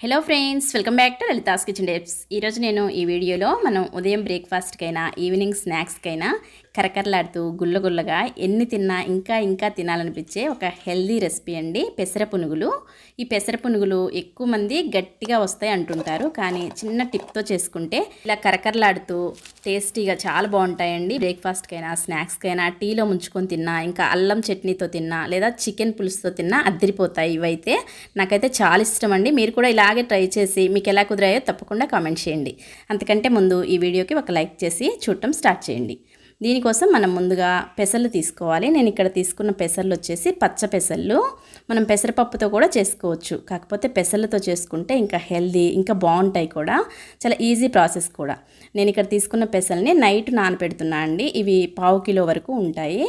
Hello friends, welcome back to Lalitha's kitchen tips. ఈరోజు నేను ఈ వీడియోలో మనం ఉదయం బ్రేక్ఫాస్ట్కైనా ఈవినింగ్ స్నాక్స్కైనా కరకరలాడుతూ గుల్లగుల్లగా ఎన్ని తిన్నా ఇంకా తినాలనిపించే ఒక హెల్దీ రెసిపీ అండి, పెసర పునుగులు. ఈ పెసర పునుగులు ఎక్కువ మంది గట్టిగా వస్తాయి అంటుంటారు, కానీ చిన్న టిప్తో చేసుకుంటే ఇలా కరకరలాడుతూ టేస్టీగా చాలా బాగుంటాయండి. బ్రేక్ఫాస్ట్కైనా స్నాక్స్కైనా టీలో ముంచుకొని తిన్నా, ఇంకా అల్లం చట్నీతో తిన్నా, లేదా చికెన్ పులుసుతో తిన్నా అద్దరిపోతాయి. ఇవైతే నాకైతే చాలా ఇష్టం అండి. మీరు కూడా ఇలాగే ట్రై చేసి మీకు ఎలా కుదిరాయో తప్పకుండా కామెంట్ చేయండి. అంతకంటే ముందు ఈ వీడియోకి ఒక లైక్ చేసి చూడటం స్టార్ట్ చేయండి. దీనికోసం మనం ముందుగా పెసర్లు తీసుకోవాలి. నేను ఇక్కడ తీసుకున్న పెసర్లు వచ్చేసి పచ్చ పెసర్లు. మనం పెసరపప్పుతో కూడా చేసుకోవచ్చు, కాకపోతే పెసర్లతో చేసుకుంటే ఇంకా హెల్దీ, ఇంకా బాగుంటాయి కూడా. చాలా ఈజీ ప్రాసెస్ కూడా. నేను ఇక్కడ తీసుకున్న పెసర్ని నైట్ నానబెడుతున్నా అండి. ఇవి 1/2 కిలో వరకు ఉంటాయి.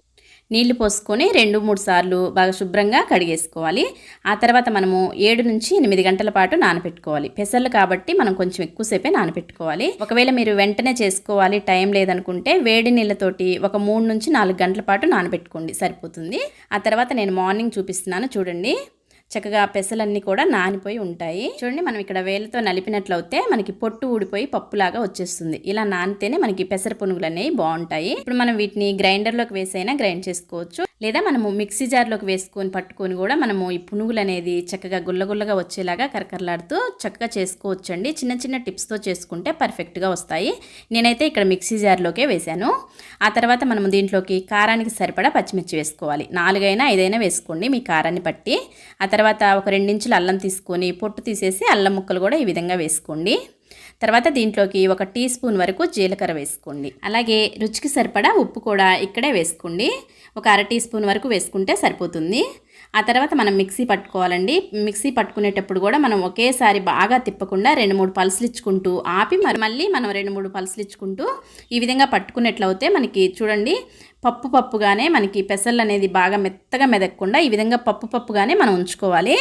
నీళ్లు పోసుకొని 2-3 సార్లు బాగా శుభ్రంగా కడిగేసుకోవాలి. ఆ తర్వాత మనము 7 నుంచి 8 గంటల పాటు నానబెట్టుకోవాలి. పెసర్లు కాబట్టి మనం కొంచెం ఎక్కువసేపే నానబెట్టుకోవాలి. ఒకవేళ మీరు వెంటనే చేసుకోవాలి, టైం లేదనుకుంటే వేడి నీళ్ళతోటి ఒక 3 నుంచి 4 గంటల పాటు నానబెట్టుకోండి, సరిపోతుంది. ఆ తర్వాత నేను మార్నింగ్ చూపిస్తున్నాను చూడండి. చక్కగా పెసలన్నీ కూడా నానిపోయి ఉంటాయి. చూడండి, మనం ఇక్కడ వేలతో నలిపినట్లయితే మనకి పొట్టు ఊడిపోయి పప్పులాగా వచ్చేస్తుంది. ఇలా నానితేనే మనకి పెసర పునుగులు అనేవి బాగుంటాయి. ఇప్పుడు మనం వీటిని గ్రైండర్లోకి వేసైనా గ్రైండ్ చేసుకోవచ్చు, లేదా మనము మిక్సీ జార్లోకి వేసుకొని పట్టుకొని కూడా మనము ఈ పునుగులు అనేది చక్కగా గుల్లగుల్లగా వచ్చేలాగా కరకరలాడుతూ చక్కగా చేసుకోవచ్చండి. చిన్న చిన్న టిప్స్తో చేసుకుంటే పర్ఫెక్ట్గా వస్తాయి. నేనైతే ఇక్కడ మిక్సీ జార్లోకే వేశాను. ఆ తర్వాత మనము దీంట్లోకి కారానికి సరిపడా పచ్చిమిర్చి వేసుకోవాలి. 4 అయినా 5 అయినా వేసుకోండి మీ కారాన్ని బట్టి. ఆ తర్వాత ఒక 2 ఇంచులు అల్లం తీసుకొని పొట్టు తీసేసి అల్లం ముక్కలు కూడా ఈ విధంగా వేసుకోండి. తర్వాత దీంట్లోకి 1 టీ స్పూన్ వరకు జీలకర్ర వేసుకోండి. అలాగే రుచికి సరిపడా ఉప్పు కూడా ఇక్కడే వేసుకోండి. ఒక 1/2 టీ స్పూన్ వరకు వేసుకుంటే సరిపోతుంది. ఆ తర్వాత మనం మిక్సీ పట్టుకోవాలండి. మిక్సీ పట్టుకునేటప్పుడు కూడా మనం ఒకేసారి బాగా తిప్పకుండా 2-3 పల్సులు ఇచ్చుకుంటూ ఆపి మళ్ళీ మనం 2-3 పల్సులు ఇచ్చుకుంటూ ఈ విధంగా పట్టుకున్నట్లయితే మనకి చూడండి పప్పుగానే మనకి పెసర్లు అనేది బాగా మెత్తగా మెదక్కుండా ఈ విధంగా పప్పుగానే మనం ఉంచుకోవాలి.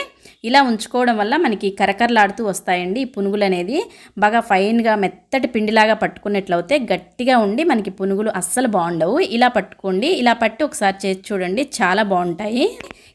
ఇలా ఉంచుకోవడం వల్ల మనకి కరకరలాడుతూ వస్తాయండి ఈ పునుగులు అనేది. బాగా ఫైన్గా మెత్తటి పిండిలాగా పట్టుకున్నట్లయితే గట్టిగా ఉండి మనకి పునుగులు అస్సలు బాగుండవు. ఇలా పట్టుకోండి. ఇలా పట్టి ఒకసారి చేసి చూడండి, చాలా బాగుంటాయి.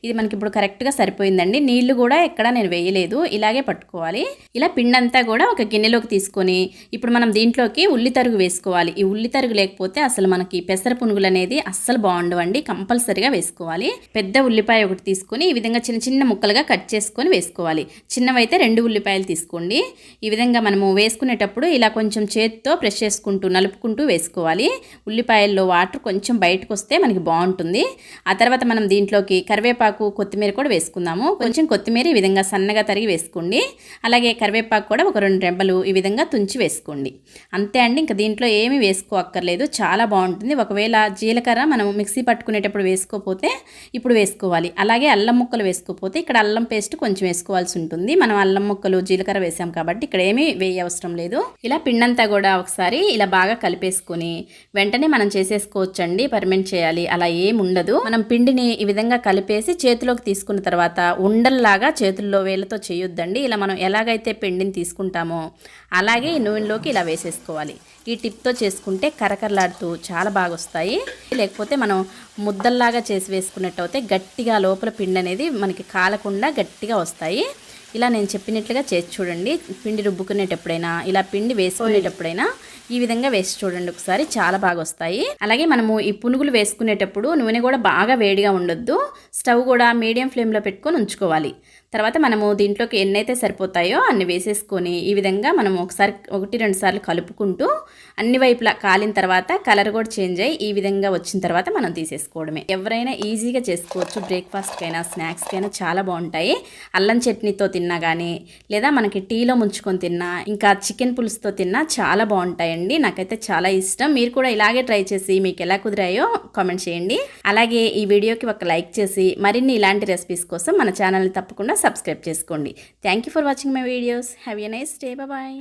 ఇది మనకి ఇప్పుడు కరెక్ట్గా సరిపోయిందండి. నీళ్లు కూడా ఎక్కడ నేను వేయలేదు, ఇలాగే పట్టుకోవాలి. ఇలా పిండి అంతా కూడా ఒక గిన్నెలోకి తీసుకొని ఇప్పుడు మనం దీంట్లోకి ఉల్లి తరుగు వేసుకోవాలి. ఈ ఉల్లి తరుగు లేకపోతే అసలు మనకి పెసర పునుగులు అనేది అస్సలు బాగుండవండి. కంపల్సరీగా వేసుకోవాలి. పెద్ద ఉల్లిపాయ ఒకటి తీసుకొని ఈ విధంగా చిన్న చిన్న ముక్కలుగా కట్ చేసుకొని వేసుకోవాలి. చిన్నవైతే 2 ఉల్లిపాయలు తీసుకోండి. ఈ విధంగా మనము వేసుకునేటప్పుడు ఇలా కొంచెం చేతితో ప్రెస్ చేసుకుంటూ నలుపుకుంటూ వేసుకోవాలి. ఉల్లిపాయల్లో వాటర్ కొంచెం బయటకు వస్తే మనకి బాగుంటుంది. ఆ తర్వాత మనం దీంట్లోకి కరివేపాకు, కొత్తిమీర కూడా వేసుకుందాము. కొంచెం కొత్తిమీర ఈ విధంగా సన్నగా తరిగి వేసుకోండి. అలాగే కరివేపాకు కూడా ఒక 2 రెబ్బలు ఈ విధంగా తుంచి వేసుకోండి. అంతే అండి, ఇంకా దీంట్లో ఏమీ వేసుకోక్కర్లేదు. చాలా బాగుంటుంది. ఒకవేళ జీలకర్ర మనం మిక్సీ పట్టుకునేటప్పుడు వేసుకోకపోతే ఇప్పుడు వేసుకోవాలి. అలాగే అల్లం ముక్కలు వేసుకోకపోతే ఇక్కడ అల్లం పేస్ట్ కొంచెం వేసుకోవాల్సి ఉంటుంది. మనం అల్లం ముక్కలు జీలకర్ర వేసాం కాబట్టి ఇక్కడ ఏమీ వేయ అవసరం లేదు. ఇలా పిండంతా కూడా ఒకసారి ఇలా బాగా కలిపేసుకొని వెంటనే మనం చేసేసుకోవచ్చు అండి. పర్మెంట్ చేయాలి అలా ఏమి ఉండదు. మనం పిండిని ఈ విధంగా కలిపేసి చేతిలోకి తీసుకున్న తర్వాత ఉండల్లాగా చేతుల్లో వేళ్ళతో చేయొద్దండి. ఇలా మనం ఎలాగైతే పిండిని తీసుకుంటామో అలాగే ఈ నూనెలోకి ఇలా వేసేసుకోవాలి. ఈ టిప్తో చేసుకుంటే కరకరలాడుతూ చాలా బాగా వస్తాయి. లేకపోతే మనం ముద్దల్లాగా చేసి వేసుకున్నట్టయితే గట్టిగా లోపల పిండి అనేది మనకి కాలకుండా గట్టిగా వస్తాయి. ఇలా నేను చెప్పినట్లుగా చేసి చూడండి. పిండి రుబ్బుకునేటప్పుడైనా ఇలా పిండి వేసుకునేటప్పుడైనా ఈ విధంగా వేసి చూడండి ఒకసారి, చాలా బాగా వస్తాయి. అలాగే మనము ఈ పునుగులు వేసుకునేటప్పుడు నూనె కూడా బాగా వేడిగా ఉండొద్దు. స్టవ్ కూడా మీడియం ఫ్లేమ్లో పెట్టుకొని ఉంచుకోవాలి. తర్వాత మనము దీంట్లోకి ఎన్నైతే సరిపోతాయో అన్ని వేసేసుకొని ఈ విధంగా మనం ఒకసారి 1-2 సార్లు కలుపుకుంటూ అన్ని వైపులా కాలిన తర్వాత కలర్ కూడా చేంజ్ అయ్యి ఈ విధంగా వచ్చిన తర్వాత మనం తీసేసుకోవడమే. ఎవరైనా ఈజీగా చేసుకోవచ్చు. బ్రేక్ఫాస్ట్కైనా స్నాక్స్కైనా చాలా బాగుంటాయి. అల్లం చట్నీతో తిన్నా కానీ, లేదా మనకి టీలో ముంచుకొని తిన్నా, ఇంకా చికెన్ పులుసుతో తిన్నా చాలా బాగుంటాయండి. నాకైతే చాలా ఇష్టం. మీరు కూడా ఇలాగే ట్రై చేసి మీకు ఎలా కుదిరాయో కామెంట్ చేయండి. అలాగే ఈ వీడియోకి ఒక లైక్ చేసి మరిన్ని ఇలాంటి రెసిపీస్ కోసం మన ఛానల్ని తప్పకుండా సబ్స్క్రైబ్ చేసుకోండి. Thank you for watching my videos. Have a nice day. Bye.